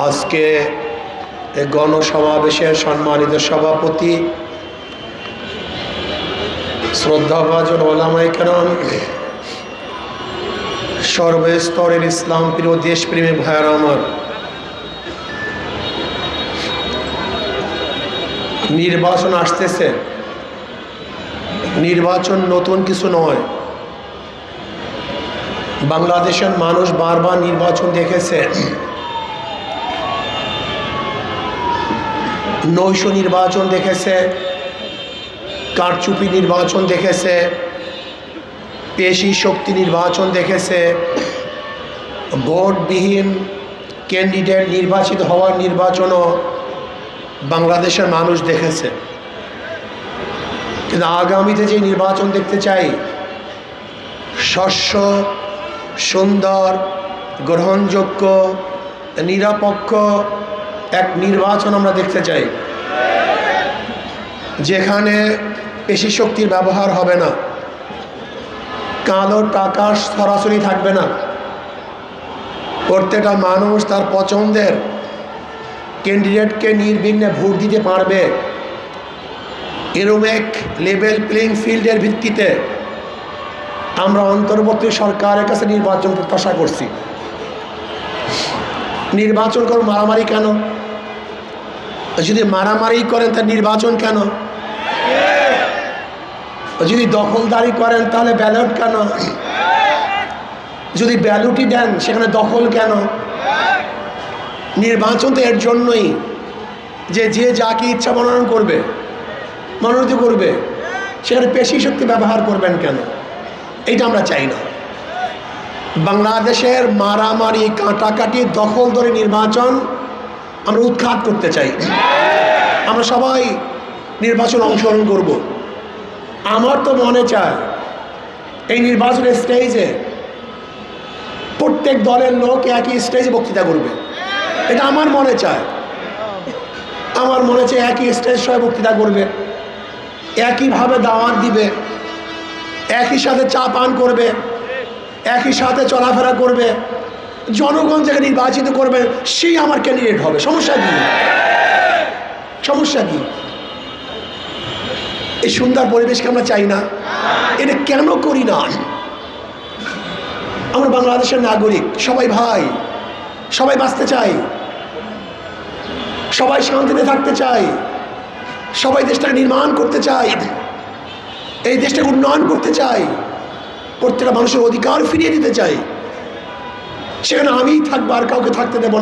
আজকে গণসমাবেশের সম্মানিত সভাপতি শ্রদ্ধাভাজন ওলামায়ে কেরাম, সর্বস্তরের ইসলাম প্রিয় দেশপ্রেমী ভাইয়েরা আমার, নির্বাচন আসতেছে। নির্বাচন নতুন কিছু নয়। বাংলাদেশের মানুষ বারবার নির্বাচন দেখেছে। নৈশ নির্বাচন দেখেছে, কারচুপি নির্বাচন দেখেছে, পেশি শক্তি নির্বাচন দেখেছে, ভোটবিহীন ক্যান্ডিডেট নির্বাচিত হওয়ার নির্বাচনও বাংলাদেশের মানুষ দেখেছে। কিন্তু আগামীতে যে নির্বাচন দেখতে চাই, স্বচ্ছ, সুন্দর, গ্রহণযোগ্য, নিরপেক্ষ এক নির্বাচন আমরা দেখতে চাই, যেখানে পেশি শক্তির ব্যবহার হবে না, কালো টাকা সরাসরি থাকবে না, প্রত্যেকটা মানুষ তার পছন্দের ক্যান্ডিডেটকে নির্বিঘ্নে ভোট দিতে পারবে। এরকম এক লেভেল প্লেইং ফিল্ডের ভিত্তিতে আমরা অন্তর্বর্তী সরকারের কাছে নির্বাচন প্রত্যাশা করছি। নির্বাচন করে মারামারি কেন? যদি মারামারি করেন তাহলে নির্বাচন কেন? যদি দখলদারি করেন তাহলে ব্যালট কেন? যদি ব্যালটই দেন সেখানে দখল কেন? নির্বাচন তো এর জন্যই যে যাকে ইচ্ছা মনোনয়ন করবে, মনোনীত করবে, সেখানে পেশি শক্তি ব্যবহার করবেন কেন? এইটা আমরা চাই না। বাংলাদেশের মারামারি, কাটাকাটি, দখল ধরে নির্বাচন আমরা উৎখাত করতে চাই। আমরা সবাই নির্বাচন অংশগ্রহণ করব। আমার তো মনে চায় এই নির্বাচনের স্টেজে প্রত্যেক দলের লোক একই স্টেজে বক্তৃতা করবে। এটা আমার মনে চায়। আমার মনে চায় একই স্টেজ সবাই বক্তৃতা করবে, একইভাবে দাওয়াত দিবে, একই সাথে চা পান করবে, একই সাথে চলাফেরা করবে। জনগণ যাকে নির্বাচিত করবে সেই আমার ক্যান্ডিডেট হবে। সমস্যা কি? সমস্যা কি? এই সুন্দর পরিবেশকে আমরা চাই না? এটা কেন করি না? আমরা বাংলাদেশের নাগরিক, সবাই ভাই, সবাই বাঁচতে চাই, সবাই শান্তিতে থাকতে চাই, সবাই দেশটাকে নির্মাণ করতে চাই, এই দেশটাকে উন্নয়ন করতে চাই, প্রত্যেকটা মানুষের অধিকার ফিরিয়ে দিতে চাই। সেখানে আমিই থাকবো, আর কাউকে থাকতে দেব না।